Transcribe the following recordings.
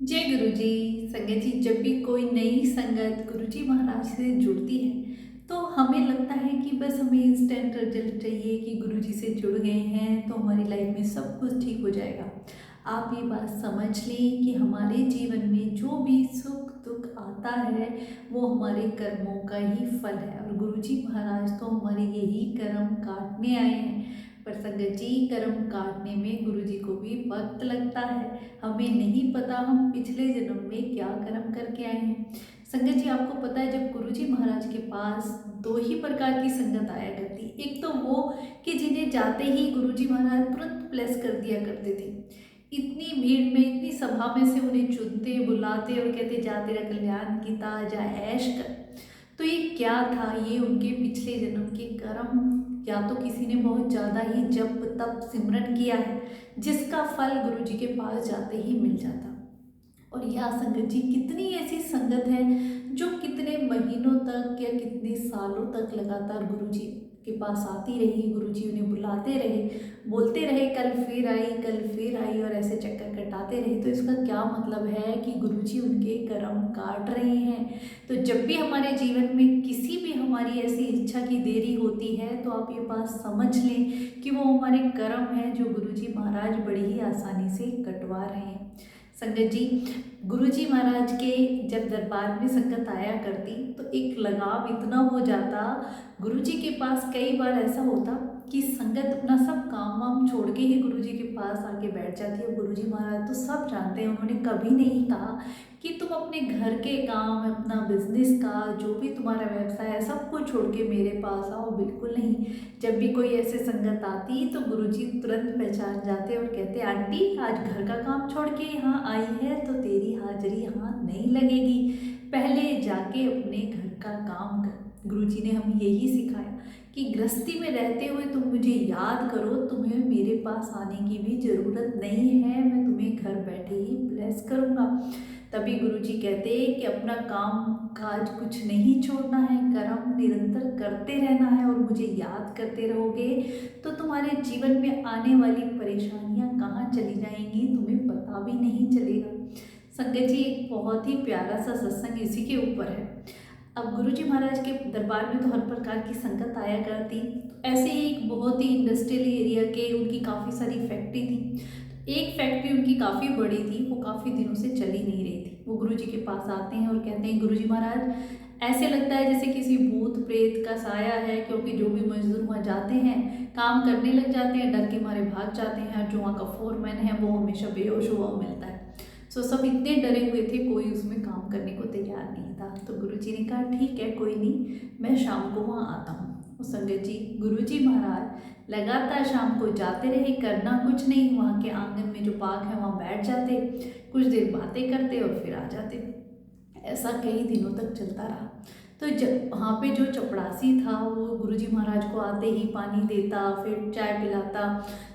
जय गुरुजी। संगत जी, जब भी कोई नई संगत गुरुजी महाराज से जुड़ती है तो हमें लगता है कि बस हमें इंस्टेंट रिजल्ट चाहिए कि गुरुजी से जुड़ गए हैं तो हमारी लाइफ में सब कुछ ठीक हो जाएगा। आप ये बात समझ लें कि हमारे जीवन में जो भी सुख दुख आता है वो हमारे कर्मों का ही फल है, और गुरुजी महाराज तो हमारे यही कर्म काटने आए हैं। पर संगत जी, कर्म काटने में गुरुजी को भी वक्त लगता है। हमें नहीं पता हम पिछले जन्म में क्या कर्म करके आए हैं। संगत जी, आपको पता है जब गुरुजी महाराज के पास दो ही प्रकार की संगत आया करती। एक तो वो कि जिन्हें जाते ही गुरुजी महाराज तुरंत ब्लेस कर दिया करते थे। इतनी भीड़ में, इतनी सभा में से उन्हें चुनते, बुलाते और कहते जा तेरा कल्याण गीता, जा ऐश कर। तो ये क्या था? ये उनके पिछले जन्म के कर्म, या तो किसी ने बहुत ज़्यादा ही जप तप सिमरन किया है जिसका फल गुरु जी के पास जाते ही मिल जाता। और यह संगत जी, कितनी ऐसी संगत है जो कितने महीनों तक या कितने सालों तक लगातार गुरु जी के पास आती रही, गुरु जी उन्हें बुलाते रहे, बोलते रहे कल फिर आई, कल फिर आई, और ऐसे चक्कर कटाते रहे। तो इसका क्या मतलब है कि गुरु जी उनके कर्म काट रहे हैं। तो जब भी हमारे जीवन में किसी भी हमारी ऐसी इच्छा की देरी होती है तो आप ये बात समझ लें कि वो हमारे कर्म है जो गुरु जी महाराज बड़ी ही आसानी से कटवा रहे हैं। संगत जी, गुरुजी महाराज के जब दरबार में संगत आया करती तो एक लगाव इतना हो जाता। गुरुजी के पास कई बार ऐसा होता कि संगत अपना सब काम वाम छोड़ के ही गुरुजी के पास आके बैठ जाती है। गुरुजी महाराज तो सब जानते हैं, उन्होंने कभी नहीं कहा कि तुम अपने घर के काम, अपना बिजनेस का जो भी तुम्हारा व्यवसाय है सबको छोड़ के मेरे पास आओ, बिल्कुल नहीं। जब भी कोई ऐसे संगत आती तो गुरुजी तुरंत पहचान जाते और कहते आंटी आज घर का काम छोड़ के यहाँ आई है तो तेरी हाजिरी यहाँ नहीं लगेगी, पहले जाके अपने घर का काम कर। गुरुजी ने हमें यही सिखाया कि गृहस्थी में रहते हुए तुम मुझे याद करो, तुम्हें मेरे पास आने की भी ज़रूरत नहीं है, मैं तुम्हें घर बैठे ही ब्लेस करूँगा। तभी गुरुजी कहते हैं कि अपना काम काज कुछ नहीं छोड़ना है, कर्म निरंतर करते रहना है, और मुझे याद करते रहोगे तो तुम्हारे जीवन में आने वाली परेशानियां कहाँ चली जाएंगी तुम्हें पता भी नहीं चलेगा। संगत जी, एक बहुत ही प्यारा सा सत्संग इसी के ऊपर है। अब गुरुजी महाराज के दरबार में तो हर प्रकार की संगत आया करती। ऐसे ही एक बहुत ही इंडस्ट्रियल एरिया के उनकी काफ़ी सारी फैक्ट्री थी। एक फैक्ट्री उनकी काफ़ी बड़ी थी, वो काफ़ी दिनों से चली नहीं रही थी। वो गुरुजी के पास आते हैं और कहते हैं गुरुजी महाराज, ऐसे लगता है जैसे किसी भूत प्रेत का साया है, क्योंकि जो भी मजदूर वहाँ जाते हैं काम करने लग जाते हैं, डर के मारे भाग जाते हैं। जो वहाँ का फोरमैन है वो हमेशा बेहोश हुआ मिलता है। सो सब इतने डरे हुए थे, कोई उसमें काम करने को तैयार नहीं था। तो गुरुजी ने कहा ठीक है, कोई नहीं, मैं शाम को वहाँ आता हूँ। संगत जी, गुरुजी महाराज लगातार शाम को जाते रहे, करना कुछ नहीं, वहाँ के आंगन में जो बाग है वहाँ बैठ जाते, कुछ देर बातें करते और फिर आ जाते। ऐसा कई दिनों तक चलता रहा। तो जब वहाँ पे जो चपड़ासी था वो गुरुजी महाराज को आते ही पानी देता, फिर चाय पिलाता।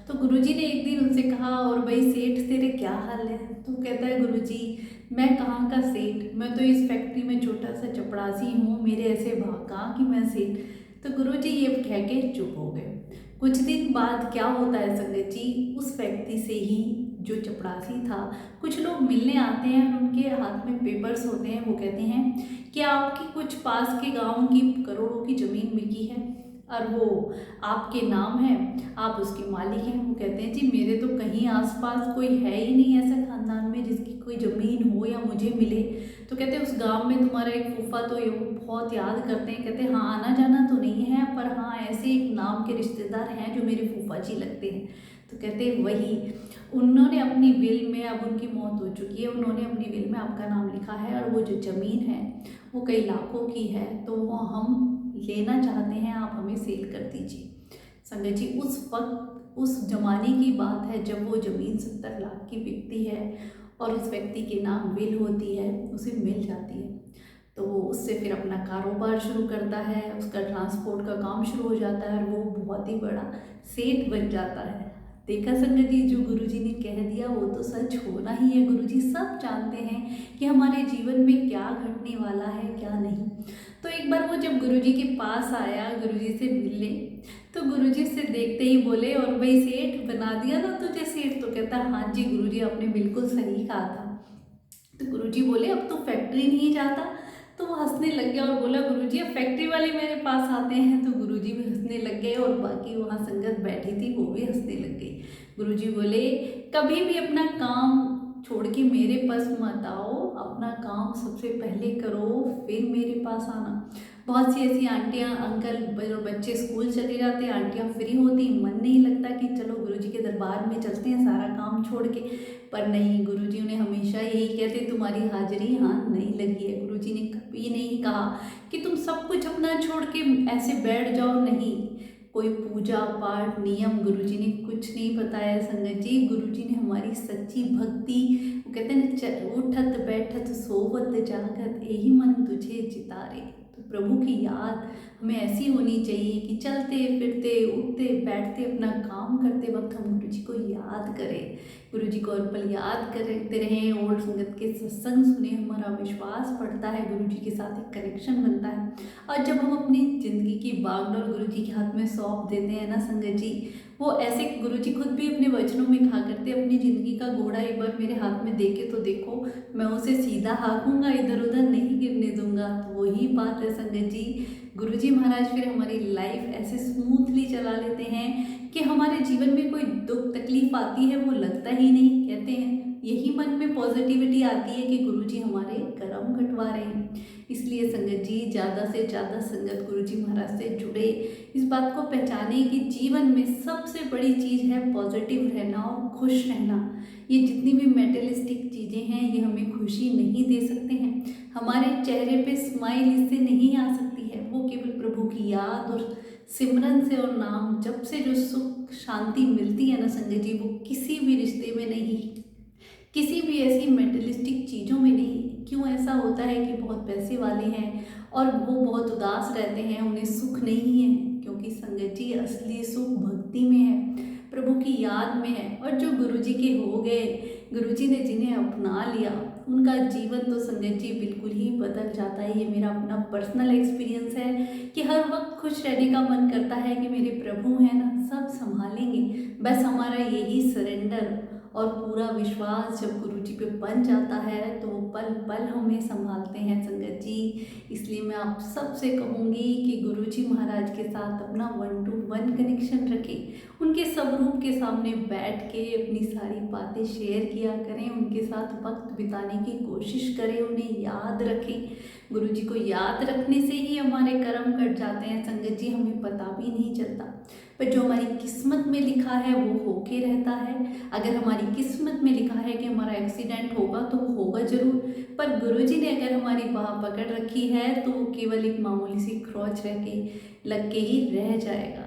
तो गुरुजी ने एक दिन उनसे कहा, और भाई सेठ तेरे क्या हाल है? तो कहता है गुरुजी, मैं कहाँ का सेठ, मैं तो इस फैक्ट्री में छोटा सा चपड़ासी हूँ, मेरे ऐसे भाग कहाँ कि मैं सेठ। तो गुरुजी ये कह के चुप हो गए। कुछ दिन बाद क्या होता है संगत जी, उस व्यक्ति से ही जो चपड़ासी था, कुछ लोग मिलने आते हैं और उनके हाथ में पेपर्स होते हैं। वो कहते हैं कि आपकी कुछ पास के गांव की करोड़ों की ज़मीन बिकी है और वो आपके नाम है, आप उसके मालिक हैं। वो कहते हैं जी मेरे तो कहीं आसपास कोई है ही नहीं ऐसा खानदान में जिसकी कोई ज़मीन हो या मुझे मिले। तो कहते हैं उस गांव में तुम्हारा एक फूफा तो ये वो बहुत याद करते हैं। कहते हैं हाँ, आना जाना तो नहीं है, पर हाँ ऐसे एक नाम के रिश्तेदार हैं जो मेरे फूफा जी लगते हैं। तो कहते हैं वही, उन्होंने अपनी विल में, अब उनकी मौत हो चुकी है, उन्होंने अपनी विल में आपका नाम लिखा है, और वो जो ज़मीन है वो कई लाखों की है, तो वो हम लेना चाहते हैं, आप हमें सेल कर दीजिए। संगत जी, उस वक्त उस जमाने की बात है जब वो ज़मीन 70 लाख की बिकती है और उस व्यक्ति के नाम विल होती है, उसे मिल जाती है। तो वो उससे फिर अपना कारोबार शुरू करता है, उसका ट्रांसपोर्ट का काम शुरू हो जाता है और वो बहुत ही बड़ा सेठ बन जाता है। देखा संगत जी, जो गुरुजी ने कह दिया वो तो सच होना ही है। गुरुजी सब जानते हैं कि हमारे जीवन में क्या घटने वाला है क्या नहीं। तो एक बार वो जब गुरुजी के पास आया, गुरुजी से मिलने, तो गुरुजी से देखते ही बोले, और भाई सेठ बना दिया ना तुझे सेठ? तो कहता हाँ जी गुरुजी, आपने बिल्कुल सही कहा था। तो गुरुजी बोले अब तो फैक्ट्री नहीं जाता। तो वो हंसने लग गया और बोला गुरुजी अब फैक्ट्री वाले मेरे पास आते हैं। तो गुरुजी भी हंसने लग गए और बाकी वहाँ संगत बैठी थी वो भी हंसने लग गई। गुरुजी बोले कभी भी अपना काम छोड़ के मेरे पास मत आओ, अपना काम सबसे पहले करो फिर मेरे पास आना। बहुत सी ऐसी आंटियां अंकल बच्चे स्कूल चले जाते हैं, आंटियां फ्री होती, मन नहीं लगता कि चलो गुरुजी के दरबार में चलते हैं सारा काम छोड़ के। पर नहीं, गुरुजी उन्हें हमेशा यही कहते तुम्हारी हाजिरी यहाँ नहीं लगी है। गुरुजी ने कभी नहीं कहा कि तुम सब कुछ अपना छोड़ के ऐसे बैठ जाओ, नहीं। कोई पूजा पाठ नियम गुरुजी ने कुछ नहीं बताया संगत जी। गुरुजी ने हमारी सच्ची भक्ति, वो कहते हैं ना उठत बैठत सोवत जागत यही मन तुझे चितारे। तो प्रभु की याद हमें ऐसी होनी चाहिए कि चलते फिरते उठते बैठते अपना काम करते वक्त हम गुरुजी को याद करें, गुरुजी को और पल याद करते रहें और संगत के सत्संग सुने। हमारा विश्वास बढ़ता है, गुरुजी के साथ एक कनेक्शन बनता है। और जब हम अपनी ज़िंदगी की बागडोर गुरुजी के हाथ में सौंप देते हैं ना संगत जी, वो ऐसे गुरुजी खुद भी अपने वचनों में कहा करते अपनी ज़िंदगी का घोड़ा एक बार मेरे हाथ में दे के तो देखो, मैं उसे सीधा हाँकूंगा, इधर उधर नहीं गिरने दूंगा। तो वही बात है संगत जी, गुरुजी महाराज फिर हमारी लाइफ ऐसे स्मूथली चला लेते हैं कि हमारे जीवन में कोई दुख तकलीफ आती है वो लगता ही नहीं। कहते हैं यही मन में पॉजिटिविटी आती है कि गुरुजी हमारे कर्म कटवा रहे हैं। इसलिए संगत जी ज़्यादा से ज़्यादा संगत गुरुजी महाराज से जुड़े, इस बात को पहचाने कि जीवन में सबसे बड़ी चीज़ है पॉजिटिव रहना और खुश रहना। ये जितनी भी मेटेरियलिस्टिक चीज़ें हैं ये हमें खुशी नहीं दे सकते हैं, हमारे चेहरे पे स्माइल इससे नहीं आ सकती है। वो केवल प्रभु की याद और सिमरन से और नाम जप से जो सुख शांति मिलती है ना संगत जी, वो किसी भी रिश्ते में नहीं, किसी भी ऐसी मेटेरियलिस्टिक चीज़ों में नहीं। क्यों ऐसा होता है कि बहुत पैसे वाले हैं और वो बहुत उदास रहते हैं, उन्हें सुख नहीं है? क्योंकि संगत जी असली सुख भक्ति में है, प्रभु की याद में है। और जो गुरुजी के हो गए, गुरुजी ने जिन्हें अपना लिया, उनका जीवन तो संगत जी बिल्कुल ही बदल जाता है। ये मेरा अपना पर्सनल एक्सपीरियंस है कि हर वक्त खुश रहने का मन करता है कि मेरे प्रभु हैं ना, सब संभालेंगे। बस हमारा यही सरेंडर और पूरा विश्वास जब गुरुजी पे बन जाता है तो वो पल पल हमें संभालते हैं संगत जी। इसलिए मैं आप सबसे कहूँगी कि गुरुजी महाराज के साथ अपना 1-to-1 कनेक्शन रखें, उनके स्वरूप के सामने बैठ के अपनी सारी बातें शेयर किया करें, उनके साथ वक्त बिताने की कोशिश करें, उन्हें याद रखें। गुरुजी को याद रखने से ही हमारे कर्म कट जाते हैं संगत जी, हमें पता भी नहीं चलता। पर जो हमारी किस्मत में लिखा है वो होके रहता है। अगर हमारी किस्मत में लिखा है कि हमारा एक्सीडेंट होगा तो वो होगा जरूर, पर गुरुजी ने अगर हमारी बाह पकड़ रखी है तो वो केवल एक मामूली सी खरोंच रह के लग के ही रह जाएगा।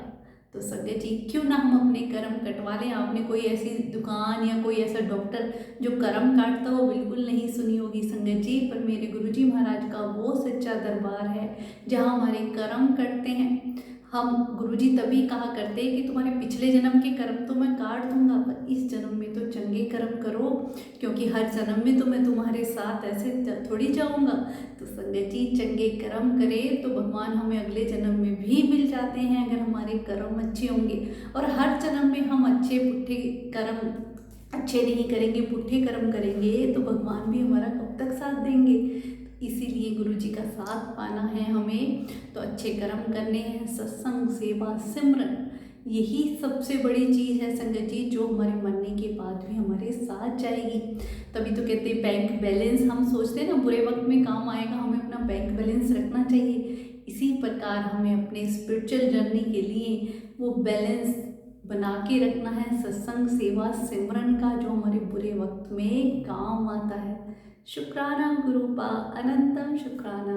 तो संगत जी क्यों ना हम अपने कर्म कटवा लें। आपने कोई ऐसी दुकान या कोई ऐसा डॉक्टर जो कर्म काटता हो बिल्कुल नहीं सुनी होगी संगत जी, पर मेरे गुरुजी महाराज का वो सच्चा दरबार है जहाँ हमारे कर्म कटते हैं। हम गुरुजी तभी कहा करते कि तुम्हारे पिछले जन्म के कर्म तो मैं काट दूंगा, पर इस जन्म में तो चंगे कर्म करो, क्योंकि हर जन्म में तो मैं तुम्हारे साथ ऐसे थोड़ी जाऊंगा। तो संगत जी चंगे कर्म करें तो भगवान हमें अगले जन्म में भी मिल जाते हैं अगर हमारे कर्म अच्छे होंगे। और हर जन्म में हम अच्छे पुट्ठे कर्म अच्छे नहीं करेंगे, पुट्ठे कर्म करेंगे तो भगवान भी हमारा कब तक साथ देंगे। इसीलिए गुरुजी का साथ पाना है हमें तो अच्छे कर्म करने हैं, सत्संग सेवा सिमरन, यही सबसे बड़ी चीज़ है संगत जी जो हमारे मरने के बाद भी हमारे साथ जाएगी। तभी तो कहते हैं बैंक बैलेंस, हम सोचते हैं ना बुरे वक्त में काम आएगा, हमें अपना बैंक बैलेंस रखना चाहिए। इसी प्रकार हमें अपने स्पिरिचुअल जर्नी के लिए वो बैलेंस बना के रखना है सत्संग सेवा सिमरन का, जो हमारे बुरे वक्त में काम आता है। शुक्राना गुरुपा, अनंतम शुक्राना।